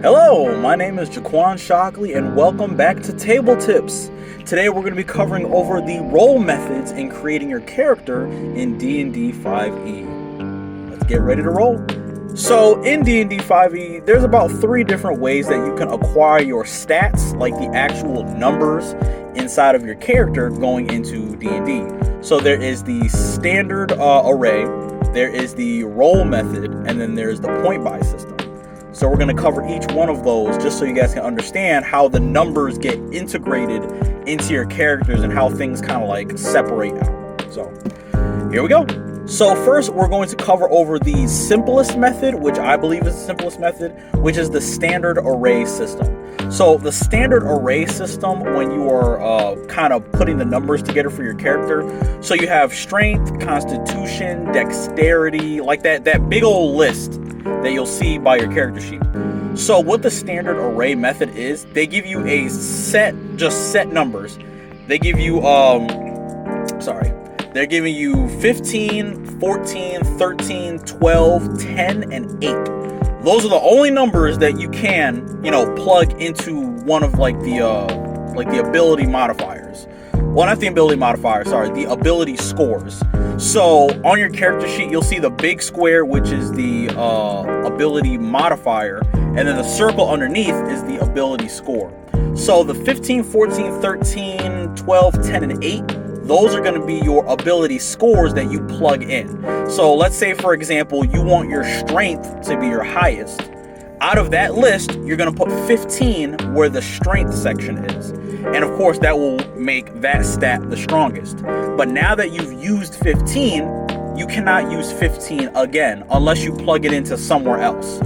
Hello, my name is Jaquan Shockley and welcome back to TableTips. Today we're going to be covering over the role methods in creating your character in D&D 5e. Let's get ready to roll. So in D&D 5e, there's about 3 different ways that you can acquire your stats, like the actual numbers inside of your character going into D&D. So there is the standard array, there is the role method, and then there's the point buy system. So we're going to cover each one of those just so you guys can understand how the numbers get integrated into your characters and how things kind of like separate out. So here we go. So first we're going to cover over the simplest method, which I believe is the simplest method, which is the standard array system. So the standard array system, when you are kind of putting the numbers together for your character, so you have strength, constitution, dexterity, like that big old list that you'll see by your character sheet. So what the standard array method is, they give you a set numbers. They give you they're giving you 15, 14, 13, 12, 10, and 8. Those are the only numbers that you can, plug into one of the ability modifiers. Well, not the ability modifier, sorry, the ability scores. So on your character sheet, you'll see the big square, which is the ability modifier, and then the circle underneath is the ability score. So the 15, 14, 13, 12, 10, and 8, those are going to be your ability scores that you plug in. So let's say, for example, you want your strength to be your highest. Out of that list, you're going to put 15 where the strength section is. And of course, that will make that stat the strongest. But now that you've used 15, you cannot use 15 again unless you plug it into somewhere else.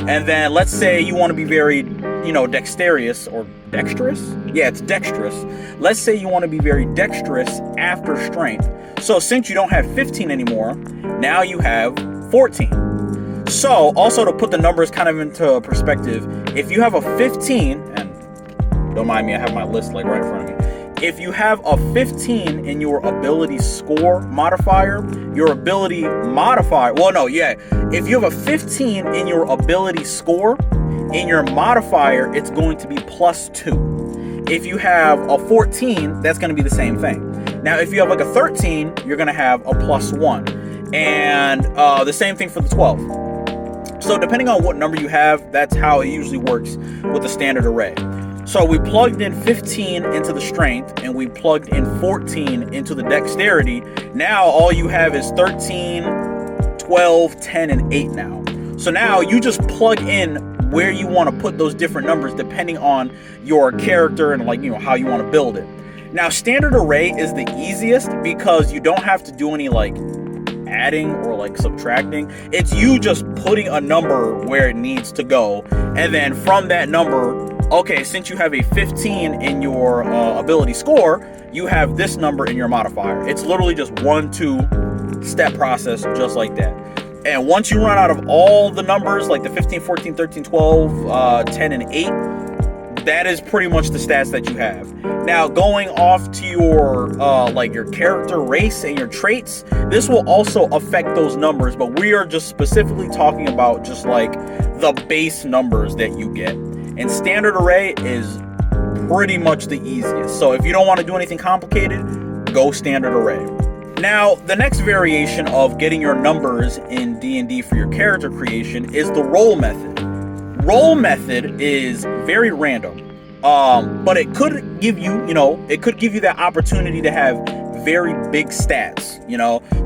And then let's say you want to be very, dexterous or dexterous? Yeah, it's dexterous. Let's say you want to be very dexterous after strength. So since you don't have 15 anymore, now you have 14. So also to put the numbers kind of into perspective, if you have a 15, and don't mind me, I have my list right in front of me. If you have a 15 in your ability score modifier, your ability modifier, if you have a 15 in your ability score, in your modifier, it's going to be +2. If you have a 14, that's going to be the same thing. Now, if you have a 13, you're going to have a +1. And the same thing for the 12. So depending on what number you have, that's how it usually works with the standard array. So we plugged in 15 into the strength and we plugged in 14 into the dexterity. Now all you have is 13, 12, 10, and 8 now. So now you just plug in where you want to put those different numbers depending on your character and how you want to build it. Now standard array is the easiest because you don't have to do any adding or subtracting. It's you just putting a number where it needs to go, and then from that number, okay, since you have a 15 in your ability score, you have this number in your modifier. It's literally just 1-2 step process just like that. And once you run out of all the numbers, like the 15, 14, 13, 12, 10, and 8, that is pretty much the stats that you have. Now, going off to your your character race and your traits, this will also affect those numbers, but we are just specifically talking about just the base numbers that you get. And standard array is pretty much the easiest. So if you don't want to do anything complicated, go standard array. Now, the next variation of getting your numbers in D&D for your character creation is the roll method. Roll method is very random, but it could give you, that opportunity to have very big stats,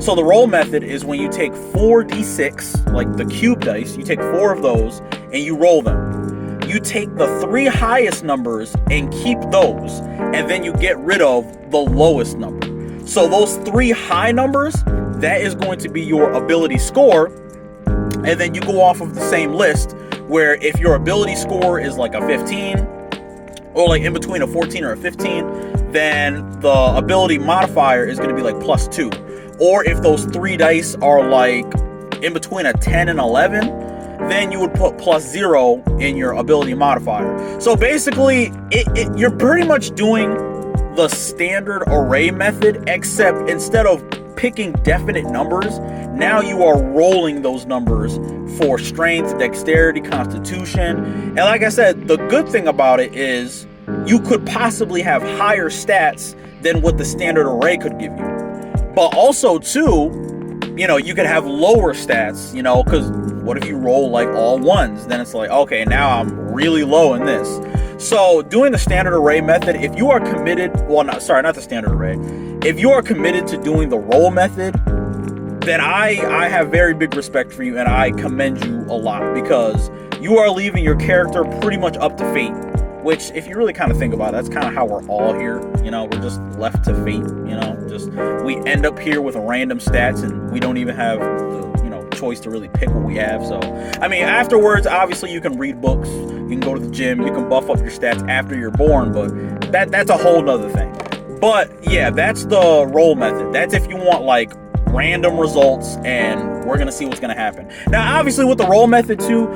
So the roll method is when you take 4d6, like the cube dice, you take 4 of those and you roll them. You take the 3 highest numbers and keep those, and then you get rid of the lowest number. So those 3 high numbers, that is going to be your ability score, and then you go off of the same list, where if your ability score is a 15, or in between a 14 or a 15, then the ability modifier is going to be +2. Or if those 3 dice are in between a 10 and 11, then you would put +0 in your ability modifier. So basically, you're pretty much doing the standard array method, except instead of picking definite numbers, Now you are rolling those numbers for strength, dexterity, constitution. And like I said, the good thing about it is you could possibly have higher stats than what the standard array could give you. But also too, you could have lower stats, because what if you roll like all ones? Then it's like, okay, now I'm really low in this. So doing the standard array method, if you are committed, not the standard array. If you are committed to doing the roll method, then I have very big respect for you, and I commend you a lot, because you are leaving your character pretty much up to fate. Which, if you really kind of think about it, that's kind of how we're all here. We're just left to fate. We end up here with random stats, and we don't even have the choice to really pick what we have. So, I mean, afterwards, obviously, you can read books, you can go to the gym, you can buff up your stats after you're born, but that's a whole nother thing. But yeah, that's the roll method. That's if you want like random results, and we're gonna see what's gonna happen. Now, obviously, with the roll method too,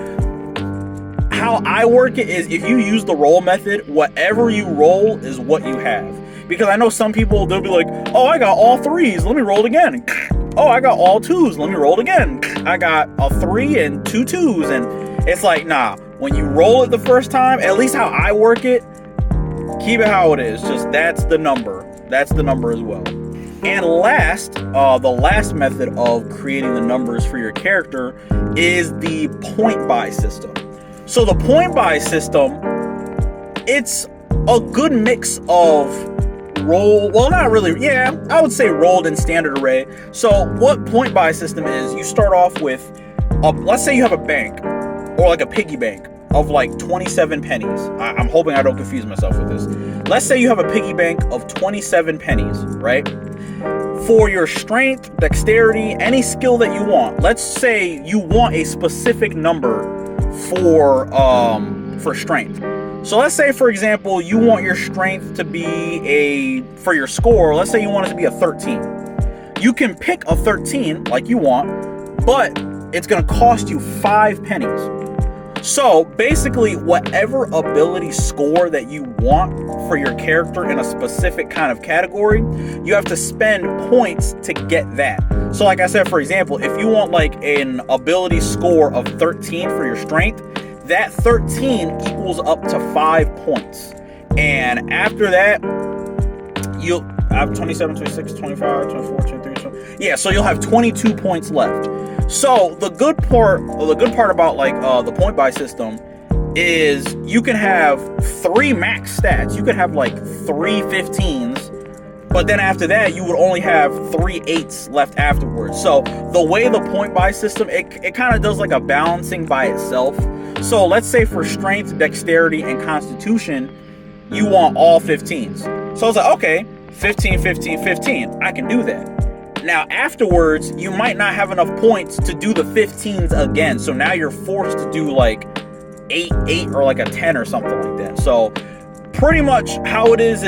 how I work it is, if you use the roll method, whatever you roll is what you have. Because I know some people, they'll be like, oh, I got all threes, let me roll it again. Oh, I got all twos, let me roll it again. I got a 3 and 2 twos. And it's like, nah, when you roll it the first time, at least how I work it, keep it how it is. Just that's the number. That's the number as well. And last, the last method of creating the numbers for your character is the point buy system. So the point buy system, it's a good mix of not really, yeah, I would say rolled and standard array. So what point buy system is, you start off with, let's say you have a bank, or like a piggy bank of like 27 pennies. I'm hoping I don't confuse myself with this. Let's say you have a piggy bank of 27 pennies, right? For your strength, dexterity, any skill that you want. Let's say you want a specific number for strength. So let's say, for example, you want your strength to be for your score, let's say you want it to be a 13. You can pick a 13 like you want, but it's going to cost you 5 pennies. So basically, whatever ability score that you want for your character in a specific kind of category, you have to spend points to get that. So like I said, for example, if you want like an ability score of 13 for your strength, that 13 equals up to 5 points. And after that, you'll have 27, 26, 25, 24, 23, 20. Yeah, so you'll have 22 points left. So the good part about like the point buy system is you can have 3 max stats. You could have like 3 15s, but then after that you would only have 3 8s left afterwards. So the way the point buy system, it kind of does like a balancing by itself. So let's say for strength, dexterity, and constitution, you want all 15s. So it's like, okay, 15, 15, 15, I can do that. Now afterwards, you might not have enough points to do the 15s again. So now you're forced to do like 8, or like a 10 or something like that. So pretty much how it is,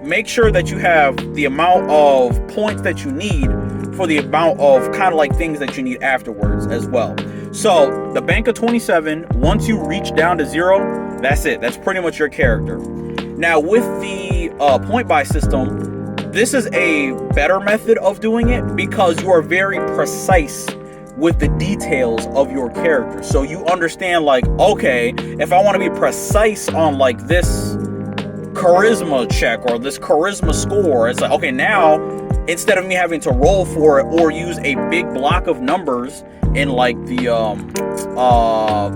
make sure that you have the amount of points that you need for the amount of kind of like things that you need afterwards as well. So the bank of 27, once you reach down to 0, that's it. That's pretty much your character. Now with the point buy system, this is a better method of doing it because you are very precise with the details of your character. So you understand like, okay, if I want to be precise on like this charisma check or this charisma score, it's like, okay, now instead of me having to roll for it or use a big block of numbers in like the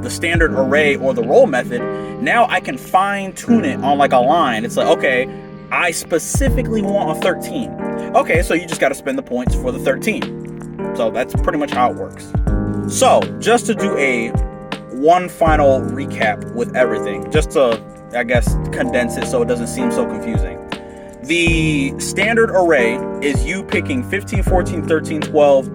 standard array or the roll method, now I can fine tune it on like a line. It's like, okay, I specifically want a 13. Okay, so you just got to spend the points for the 13. So that's pretty much how it works. So just to do one final recap with everything, just to, I guess, condense it so it doesn't seem so confusing. The standard array is you picking 15, 14, 13, 12,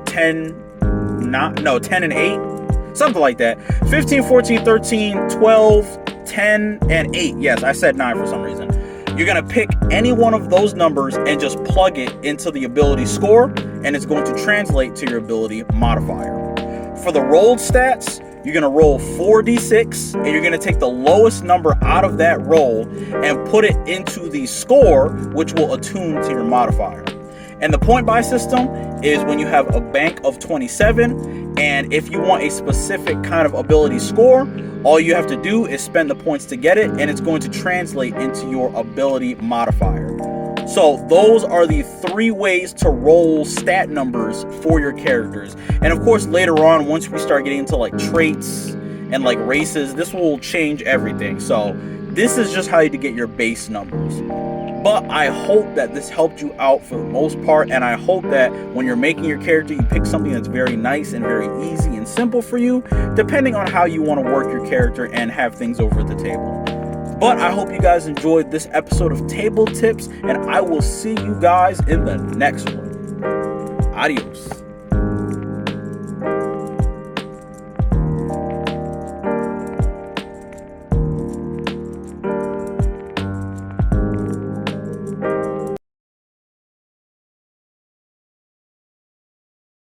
10 and 8, something like that. 15, 14, 13, 12, 10, and 8. Yes, I said 9 for some reason. You're going to pick any one of those numbers and just plug it into the ability score, and it's going to translate to your ability modifier. For the rolled stats, you're going to roll 4d6, and you're going to take the lowest number out of that roll and put it into the score, which will attune to your modifier. And the point buy system is when you have a bank of 27, and if you want a specific kind of ability score, all you have to do is spend the points to get it, and it's going to translate into your ability modifier. So those are the 3 ways to roll stat numbers for your characters. And of course, later on, once we start getting into like traits and like races, this will change everything. So this is just how you get your base numbers. But I hope that this helped you out for the most part, and I hope that when you're making your character, you pick something that's very nice and very easy and simple for you, depending on how you want to work your character and have things over at the table. But I hope you guys enjoyed this episode of Table Tips, and I will see you guys in the next one. Adios.